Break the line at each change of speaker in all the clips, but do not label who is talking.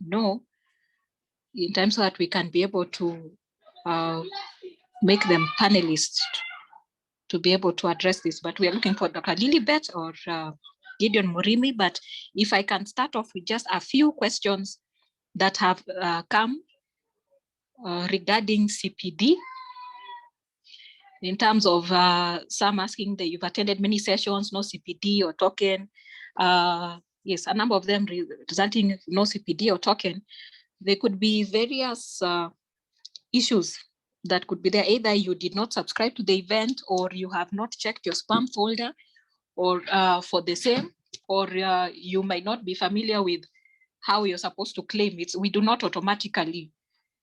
know in terms so that we can be able to make them panelists to be able to address this. But we are looking for Dr. Lilibet or Gideon Murimi. But if I can start off with just a few questions that have come regarding CPD, in terms of some asking that you've attended many sessions, no CPD or token. Yes, a number of them resulting in no CPD or token. There could be various issues that could be there. Either you did not subscribe to the event, or you have not checked your spam folder, or for the same, or you might not be familiar with how you're supposed to claim it. We do not automatically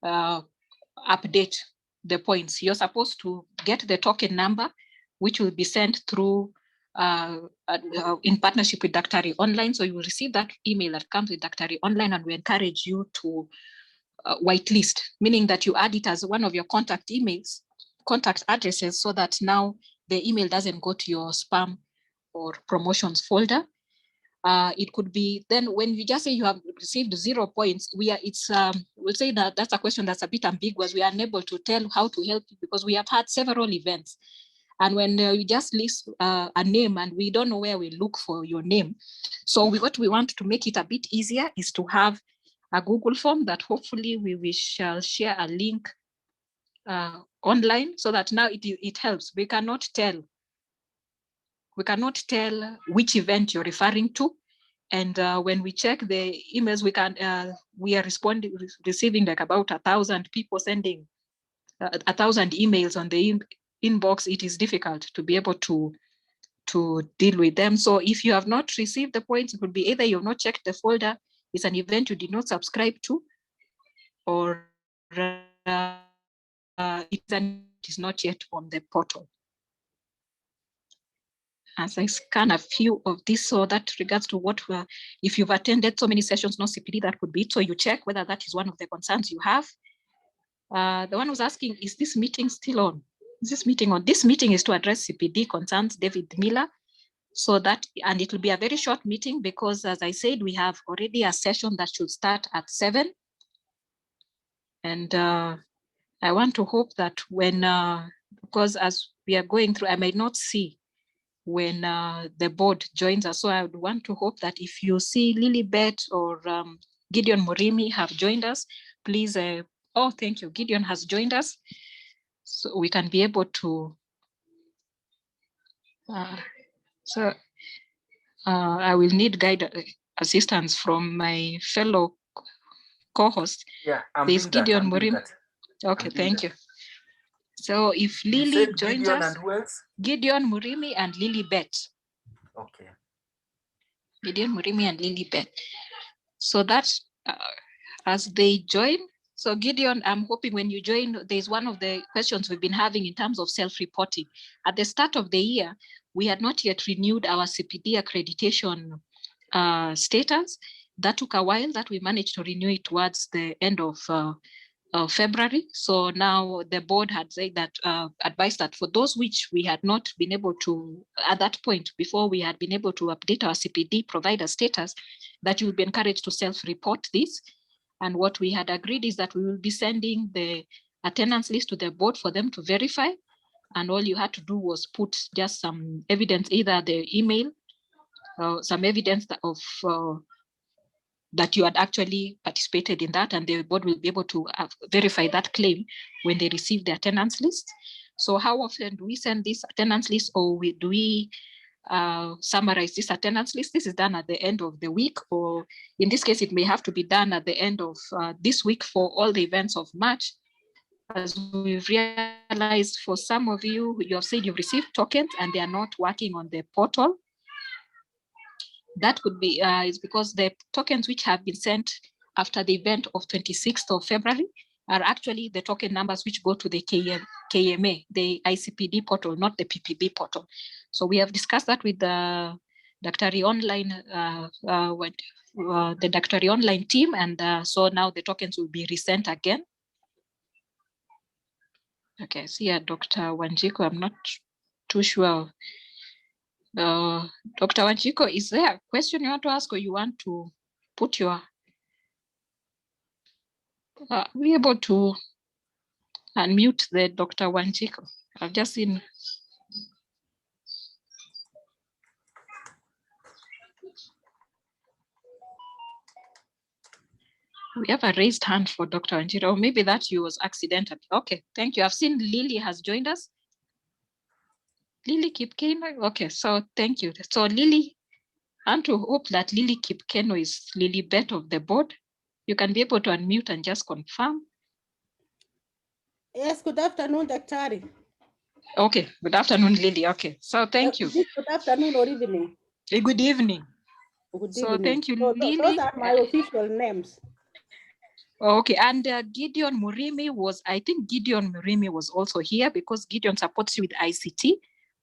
update the points. You're supposed to get the token number, which will be sent through in partnership with Daktari Online. So you will receive that email that comes with Daktari Online, and we encourage you to whitelist, meaning that you add it as one of your contact emails, contact addresses, so that now the email doesn't go to your spam or promotions folder. It could be then when you just say you have received 0 points, we'll say that that's a question that's a bit ambiguous. We are unable to tell how to help you because we have had several events. And when you just list a name and we don't know where we look for your name. So what we want to make it a bit easier is to have a Google form that hopefully we shall share a link online, so that now it helps. We cannot tell which event you're referring to. And when we check the emails, we are receiving like about 1,000 people sending 1,000 emails on the inbox. It is difficult to be able to deal with them. So if you have not received the points, it could be either you have not checked the folder, it's an event you did not subscribe to, or it is not yet on the portal. As I scan a few of these, so that regards to what if you've attended so many sessions, no CPD, that could be it. So you check whether that is one of the concerns you have. The one who's asking, is this meeting still on? Is this meeting on? This meeting is to address CPD concerns, David Miller. So that, and it will be a very short meeting because, as I said, we have already a session that should start at 7. And I want to hope that when, because as we are going through, I might not see when the board joins us. So I would want to hope that if you see Lilibet or Gideon Murimi have joined us, please, oh, thank you, Gideon has joined us. So we can be able to, I will need assistance from my fellow co-host.
Yeah,
there's Gideon Murimi. Okay, thank you. So if Lily joins
Gideon
us,
and who else?
Gideon Murimi and Lilibet.
Okay.
Gideon Murimi and Lilibet. So that's as they join. So Gideon, I'm hoping when you join, there's one of the questions we've been having in terms of self-reporting. At the start of the year, we had not yet renewed our CPD accreditation status. That took a while, that we managed to renew it towards the end of February. So now the board had said that, advised that for those which we had not been able to, at that point, before we had been able to update our CPD provider status, that you will be encouraged to self-report this. And what we had agreed is that we will be sending the attendance list to the board for them to verify. And all you had to do was put just some evidence, either the email, some evidence of that you had actually participated in that, and the board will be able to verify that claim when they receive the attendance list. So how often do we send this attendance list, or do we summarize this attendance list? This is done at the end of the week, or in this case, it may have to be done at the end of this week for all the events of March. As we've realized, for some of you, you have said you've received tokens and they are not working on the portal. That could be is because the tokens which have been sent after the event of 26th of February are actually the token numbers which go to the KMA, the ICPD portal, not the PPB portal. So we have discussed that with the Daktari Online, the Daktari Online team, and so now the tokens will be resent again. Okay, see here, Dr. Wanjiko, I'm not too sure. Dr. Wanjiko, is there a question you want to ask, or you want to put your Be able to unmute the Dr. Wanjiko. I've just seen. We have a raised hand for Dr. Wanjiko, or maybe that was accidental. Okay, thank you. I've seen Lily has joined us. Lily Kipkeno. Okay, so thank you. So Lily, and to hope that Lily Kipkeno is Lily Bet of the board. You can be able to unmute and just confirm.
Yes, good afternoon, Daktari.
Okay, good afternoon, Lily. Okay, so thank you.
Good afternoon or evening.
Good evening.
Good
so
evening.
Thank you,
So
Lily.
those are my official names.
Okay, and Gideon Murimi was, I think Gideon Murimi was also here because Gideon supports you with ICT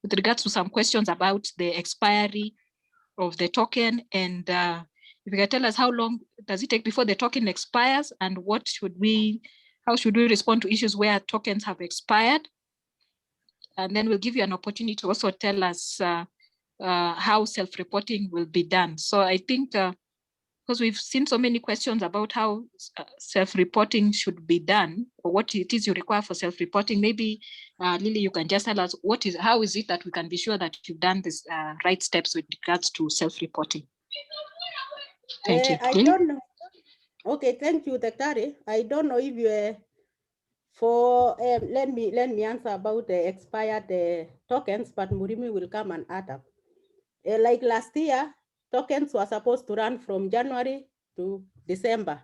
with regards to some questions about the expiry of the token. And if you can tell us how long does it take before the token expires, and how should we respond to issues where tokens have expired? And then we'll give you an opportunity to also tell us how self-reporting will be done. So I think because we've seen so many questions about how self-reporting should be done, or what it is you require for self-reporting. Maybe Lily, you can just tell us how is it that we can be sure that you've done this right steps with regards to self-reporting. Thank you.
I don't know. Okay, thank you, Daktari. I don't know if you let me answer about the expired tokens, but Murimi will come and add up. Like last year, tokens were supposed to run from January to December.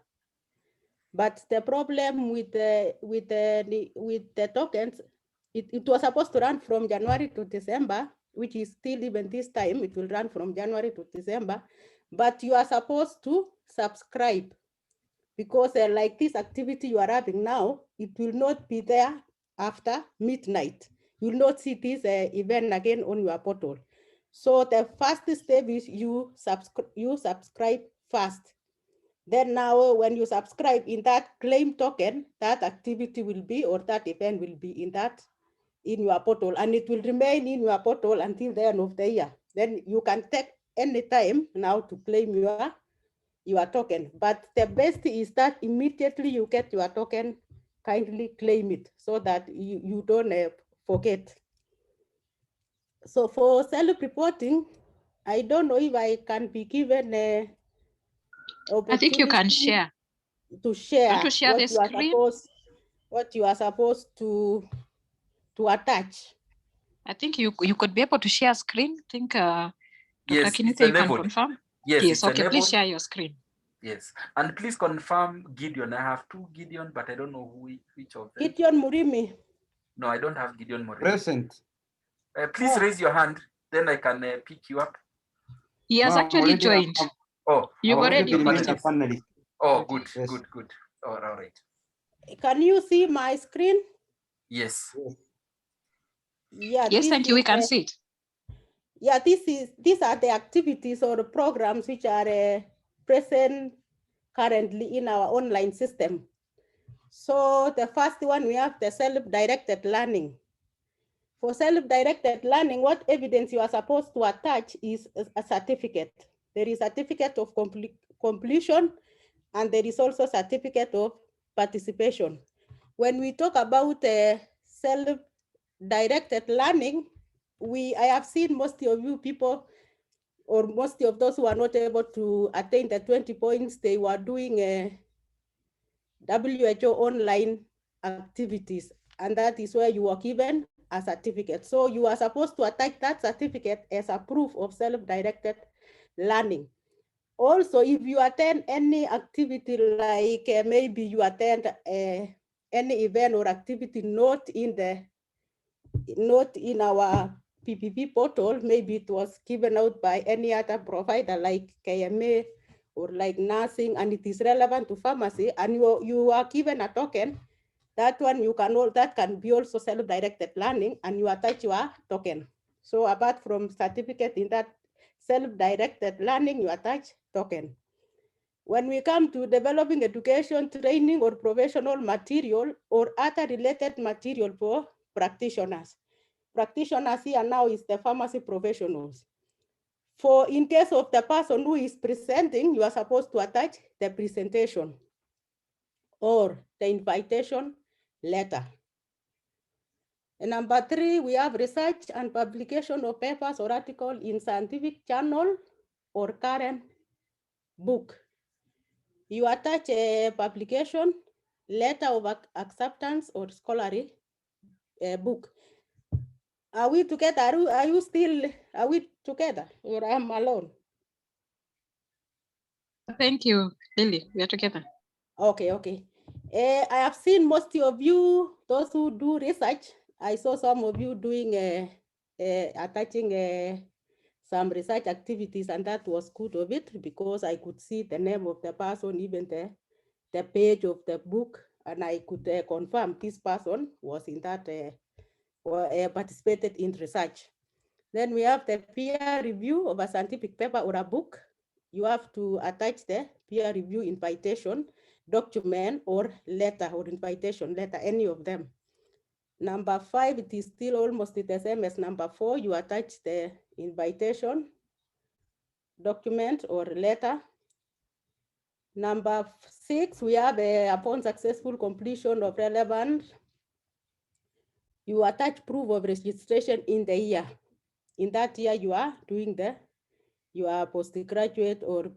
But the problem with the tokens, it was supposed to run from January to December, which is still even this time, it will run from January to December. But you are supposed to subscribe because like this activity you are having now, it will not be there after midnight. You will not see this event again on your portal. So the first step is you subscribe first. Then now when you subscribe in that claim token, that activity will be, or that event will be in your portal, and it will remain in your portal until the end of the year. Then you can take any time now to claim your token. But the best is that immediately you get your token, kindly claim it so that you don't forget. So for self-reporting, I don't know if I can be given a opportunity.
I think you can share.
To share, what you are supposed to attach.
I think you could be able to share screen. I think
yes,
Dr. Kinite, you can confirm.
Yes,
okay,
enabled.
Please share your screen.
Yes, and please confirm Gideon. I have two Gideon, but I don't know which of them.
Gideon Murimi.
No, I don't have Gideon Murimi.
Present.
Please raise your hand, then I can pick you up.
He has actually joined. You've already picked
a panelist.
Oh, good, yes. Good. All right.
Can you see my screen?
Yes.
Yeah.
Yes, thank you. We can see it.
Yeah, these are the activities or the programs which are present currently in our online system. So the first one, we have the self-directed learning. For self-directed learning, what evidence you are supposed to attach is a certificate. There is a certificate of completion, and there is also a certificate of participation. When we talk about self-directed learning, I have seen most of you people, or most of those who are not able to attain the 20 points, they were doing WHO online activities, and that is where you are given a certificate. So you are supposed to attach that certificate as a proof of self-directed learning. Also, if you attend any activity, like maybe you attend any event or activity not in our PPB portal, maybe it was given out by any other provider like KMA or like nursing, and it is relevant to pharmacy, and you are given a token, that can be also self-directed learning, and you attach your token. So apart from certificate in that self-directed learning, you attach token. When we come to developing education, training, or professional material or other related material for practitioners. Practitioners here now is the pharmacy professionals. For in case of the person who is presenting, you are supposed to attach the presentation. or the invitation letter. And number 3, we have research and publication of papers or articles in scientific journal or current book. You attach a publication, letter of acceptance, or scholarly book. Are we together? Are we together, or I'm alone?
Thank you, Lily. We are together.
Okay. I have seen most of you, those who do research. I saw some of you doing attaching some research activities, and that was good of it because I could see the name of the person, even the page of the book, and I could confirm this person was in that or participated in research. Then we have the peer review of a scientific paper or a book. You have to attach the peer review invitation document or letter or invitation letter, any of them. Number 5, it is still almost the same as number 4. You attach the invitation document or letter. Number 6, we have upon successful completion of relevant, you attach proof of registration in the year. In that year, you are doing your postgraduate or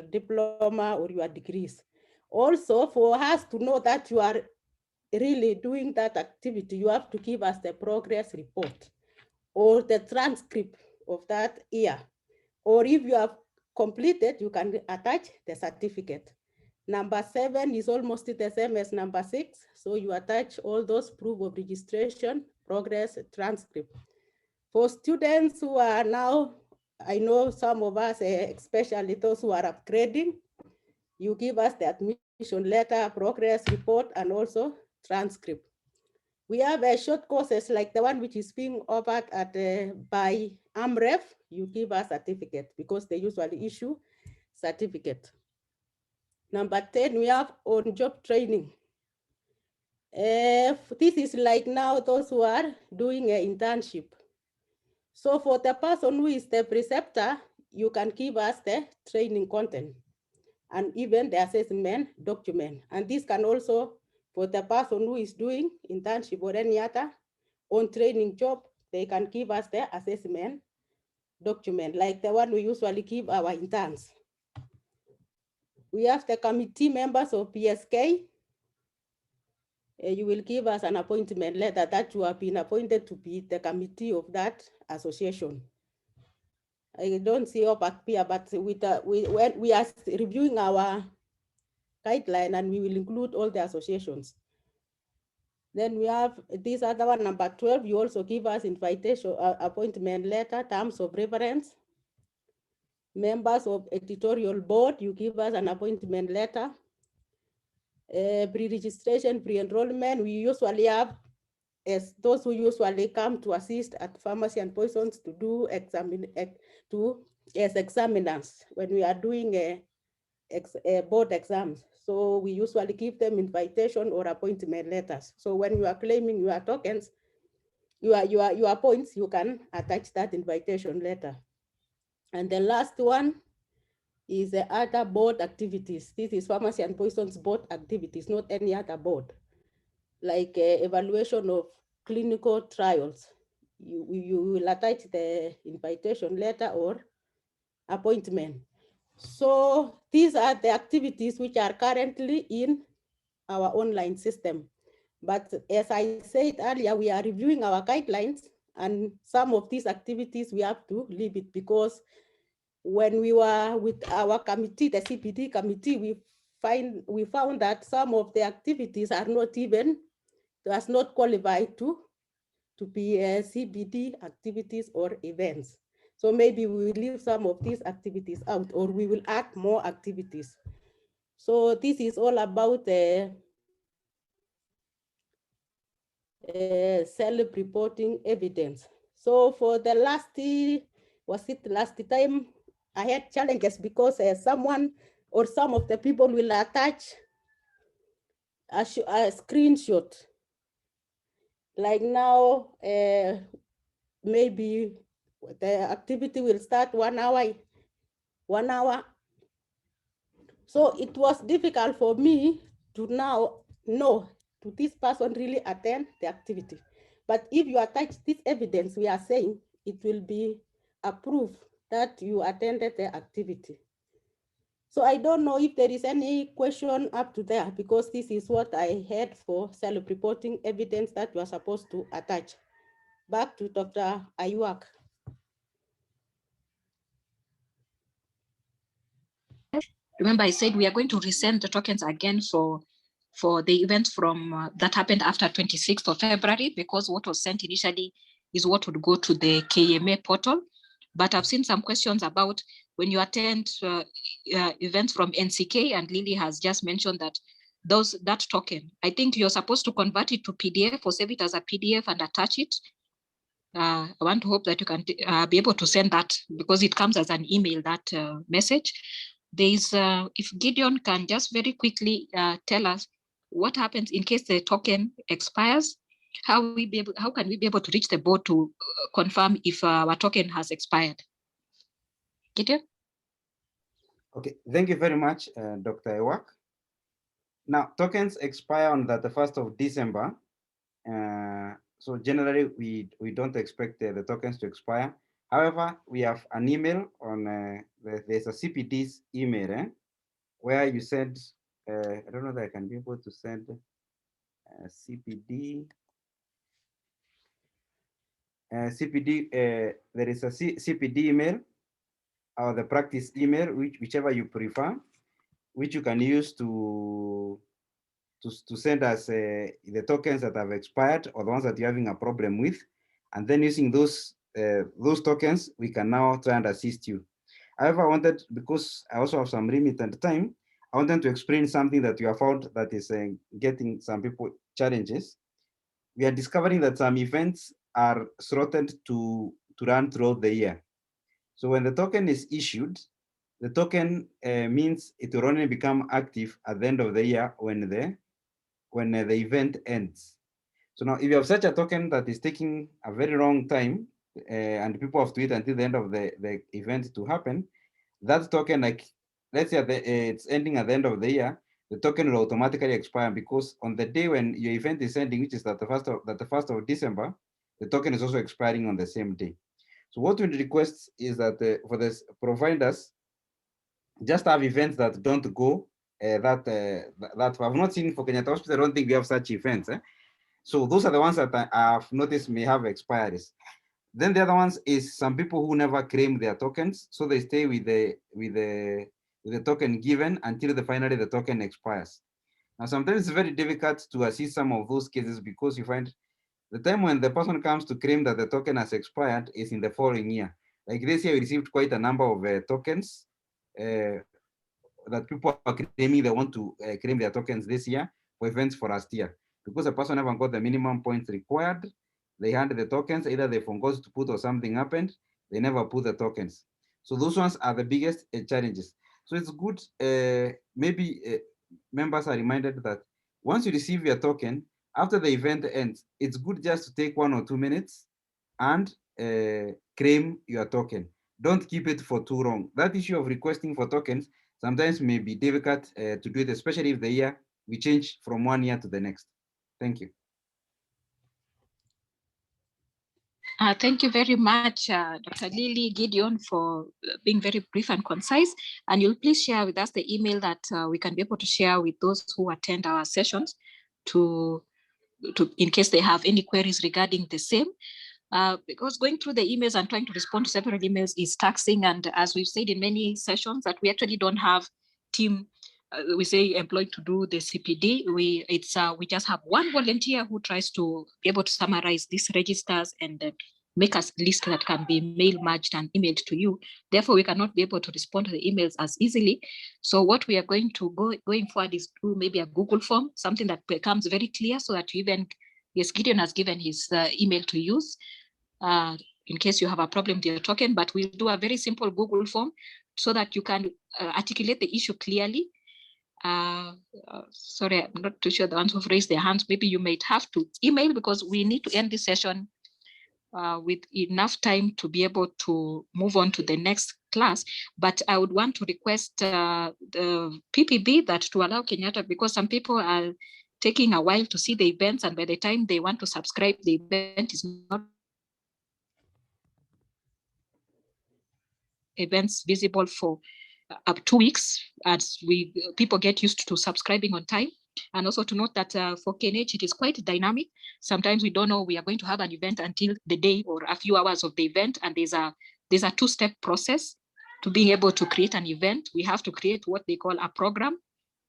diploma or your degrees. Also, for us to know that you are really doing that activity, you have to give us the progress report or the transcript of that year. Or if you have completed, you can attach the certificate. Number 7 is almost the same as number 6. So you attach all those proof of registration, progress, transcript. For students who are now, I know some of us, especially those who are upgrading, you give us the admission letter, progress report, and also transcript. We have short courses like the one which is being offered at by AMREF. You give us certificate because they usually issue certificate. Number 10, we have on-job training. This is like now those who are doing an internship. So for the person who is the preceptor, you can give us the training content and even the assessment document. And this can also, for the person who is doing internship or any other on training job, they can give us the assessment document, like the one we usually give our interns. We have the committee members of PSK. You will give us an appointment letter that you have been appointed to be the committee of that association. I don't see up here, but when we are reviewing our guideline, and we will include all the associations. Then we have this other one, number 12. You also give us invitation, appointment letter, terms of reference. Members of editorial board, you give us an appointment letter. Pre-registration, pre-enrollment, we usually have as those who usually come to assist at pharmacy and poisons to do as examiners when we are doing board exams. So we usually give them invitation or appointment letters. So when you are claiming your tokens, your points, you can attach that invitation letter. And the last one is the other board activities. This is pharmacy and poisons board activities, not any other board, like evaluation of clinical trials. You will attach the invitation letter or appointment. So these are the activities which are currently in our online system. But as I said earlier, we are reviewing our guidelines, and some of these activities we have to leave it because when we were with our committee, the CPD committee, we found that some of the activities are not even, does not qualify to be CPD activities or events. So maybe we will leave some of these activities out, or we will add more activities. So this is all about self-reporting evidence. So for the last time, I had challenges because someone or some of the people will attach a screenshot. Like now, maybe the activity will start 1 hour. So it was difficult for me to now know, do this person really attend the activity? But if you attach this evidence, we are saying it will be a proof that you attended the activity. So I don't know if there is any question up to there, because this is what I had for self-reporting evidence that you are supposed to attach. Back to Dr. Ayuak.
Remember, I said we are going to resend the tokens again for the events from that happened after 26th of February, because what was sent initially is what would go to the KMA portal. But I've seen some questions about when you attend events from NCK, and Lily has just mentioned that that token, I think you're supposed to convert it to PDF or save it as a PDF and attach it. I want to hope that you can be able to send that, because it comes as an email, that message. There's if Gideon can just very quickly tell us what happens in case the token expires, how can we be able to reach the board to confirm if our token has expired? Gideon?
Okay, thank you very much, Dr. Ewak. Now, tokens expire on the 1st of December. So generally, we don't expect the tokens to expire. However, we have an email on, there's a CPD's email, where you said, I don't know that I can be able to send CPD. CPD, there is a CPD email, or the practice email, whichever you prefer, which you can use to send us the tokens that have expired, or the ones that you're having a problem with. And then using those tokens, we can now try and assist you. However, I wanted, because I also have some limited time, I wanted to explain something that you have found that is getting some people challenges. We are discovering that some events are slotted to run throughout the year. So when the token is issued, the token means it will only become active at the end of the year when the event ends. So now, if you have such a token that is taking a very long time, and people have to wait until the end of the event to happen, that token, like, let's say it's ending at the end of the year, the token will automatically expire, because on the day when your event is ending, which is the 1st of December, the token is also expiring on the same day. So what we request is that for the providers, just have events that don't go, that I've not seen for Kenyatta Hospital. I don't think we have such events. So those are the ones that I have noticed may have expiries. Then the other ones is some people who never claim their tokens, so they stay with the token given until finally the token expires. Now, sometimes it's very difficult to assist some of those cases, because you find the time when the person comes to claim that the token has expired is in the following year. Like this year, we received quite a number of tokens that people are claiming they want to claim their tokens this year for events for last year. Because the person haven't got the minimum points required, they hand the tokens, either they forgot to put or something happened, they never put the tokens. So those ones are the biggest challenges. So it's good, maybe members are reminded that once you receive your token, after the event ends, it's good just to take 1 or 2 minutes and claim your token. Don't keep it for too long. That issue of requesting for tokens sometimes may be difficult to do it, especially if the year we change from 1 year to the next. Thank you.
Thank you very much, Dr. Lily, Gideon, for being very brief and concise. And you'll please share with us the email that we can be able to share with those who attend our sessions in case they have any queries regarding the same. Because going through the emails and trying to respond to several emails is taxing. And as we've said in many sessions, that we actually don't have team, we say employed to do the CPD. We just have one volunteer who tries to be able to summarize these registers and make a list that can be mail merged and emailed to you. Therefore, we cannot be able to respond to the emails as easily. So what we are going to going forward is do maybe a Google form, something that becomes very clear, so that even, yes, Gideon has given his email to use in case you have a problem with your token, but we'll do a very simple Google form so that you can articulate the issue clearly. Sorry, I'm not too sure the ones who've raised their hands. Maybe you might have to email, because we need to end this session with enough time to be able to move on to the next class. But I would want to request the PPB that to allow Kenyatta, because some people are taking a while to see the events, and by the time they want to subscribe, the event is not events visible for up 2 weeks as people get used to subscribing on time. And also to note that for KNH, it is quite dynamic. Sometimes we don't know we are going to have an event until the day or a few hours of the event. And there's a two-step process to being able to create an event. We have to create what they call a program,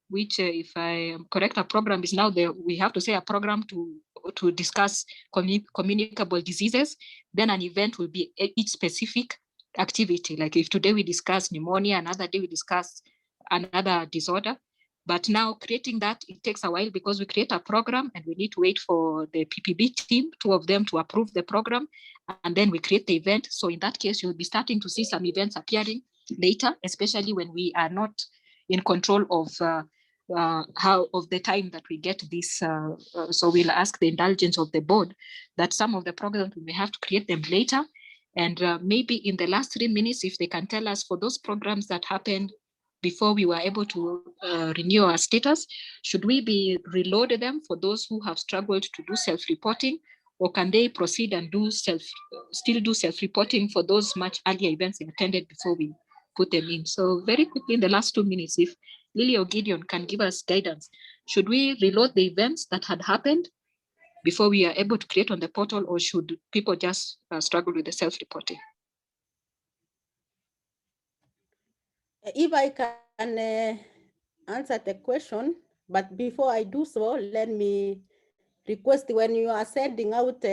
which if I am correct, a program is now there. We have to say a program to discuss communicable diseases. Then an event will be each specific activity. Like if today we discuss pneumonia, another day we discuss another disorder. But now creating that, it takes a while because we create a program and we need to wait for the PPB team, 2 of them, to approve the program. And then we create the event. So in that case, you'll be starting to see some events appearing later, especially when we are not in control of the time that we get this. So we'll ask the indulgence of the board that some of the programs we may have to create them later. And maybe in the last 3 minutes, if they can tell us for those programs that happened before we were able to renew our status, should we be reloaded them for those who have struggled to do self-reporting, or can they proceed and still do self-reporting for those much earlier events they attended before we put them in? So very quickly in the last 2 minutes, if Lily or Gideon can give us guidance, should we reload the events that had happened before we are able to create on the portal, or should people just struggle with the self-reporting?
If I can answer the question, but before I do so, let me request when you are sending out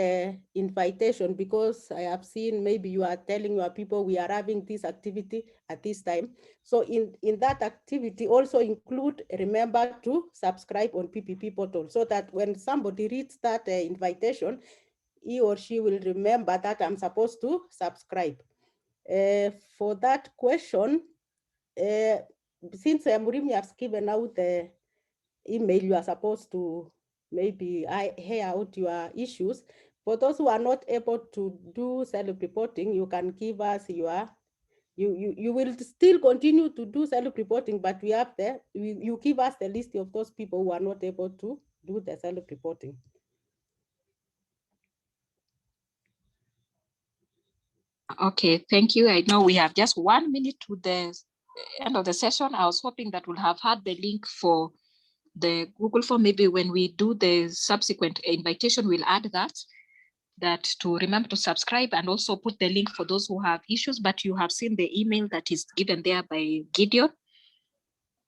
invitation, because I have seen maybe you are telling your people we are having this activity at this time. So in that activity also include, remember to subscribe on PPP portal, so that when somebody reads that invitation, he or she will remember that I'm supposed to subscribe. For that question, since Murimi has given out the email, you are supposed to maybe hear out your issues. For those who are not able to do self-reporting, you can give us your, you will still continue to do self-reporting, but we have you give us the list of those people who are not able to do the self-reporting.
Okay, thank you. I know we have just 1 minute to the end of the session. I was hoping that we'll have had the link for the Google form. Maybe when we do the subsequent invitation, we'll add that to remember to subscribe, and also put the link for those who have issues. But you have seen the email that is given there by Gideon.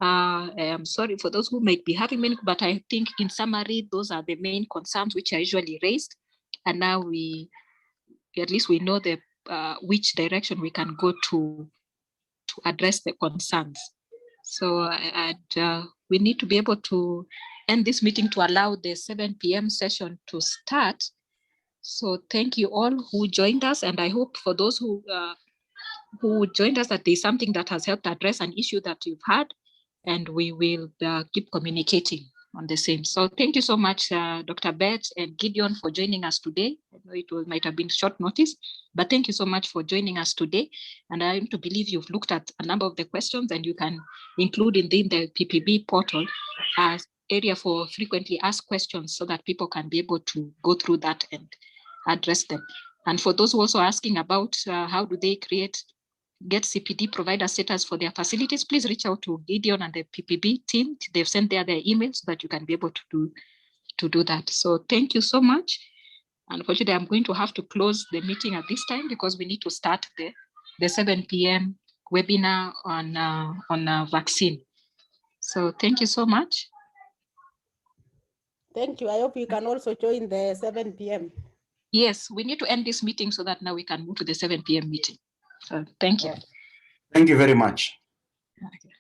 I'm sorry for those who might be having many, but I think in summary, those are the main concerns which are usually raised. And now at least we know the which direction we can go to address the concerns. So we need to be able to end this meeting to allow the 7 p.m. session to start. So thank you all who joined us, and I hope for those who joined us that there's something that has helped address an issue that you've had, and we will keep communicating on the same. So thank you so much, Dr. Beth and Gideon, for joining us today. I know it might have been short notice, but thank you so much for joining us today. And I am to believe you've looked at a number of the questions, and you can include in the PPB portal as area for frequently asked questions, so that people can be able to go through that and address them. And for those who also asking about how do they get CPD provider status for their facilities, please reach out to Gideon and the PPB team. They've sent their emails so that you can be able to do that. So thank you so much. Unfortunately, I'm going to have to close the meeting at this time because we need to start the 7 p.m. webinar on vaccine. So thank you so much.
Thank you. I hope you can also join the 7 p.m.
Yes, we need to end this meeting so that now we can move to the 7 p.m. meeting. So thank you.
Thank you very much.
Okay.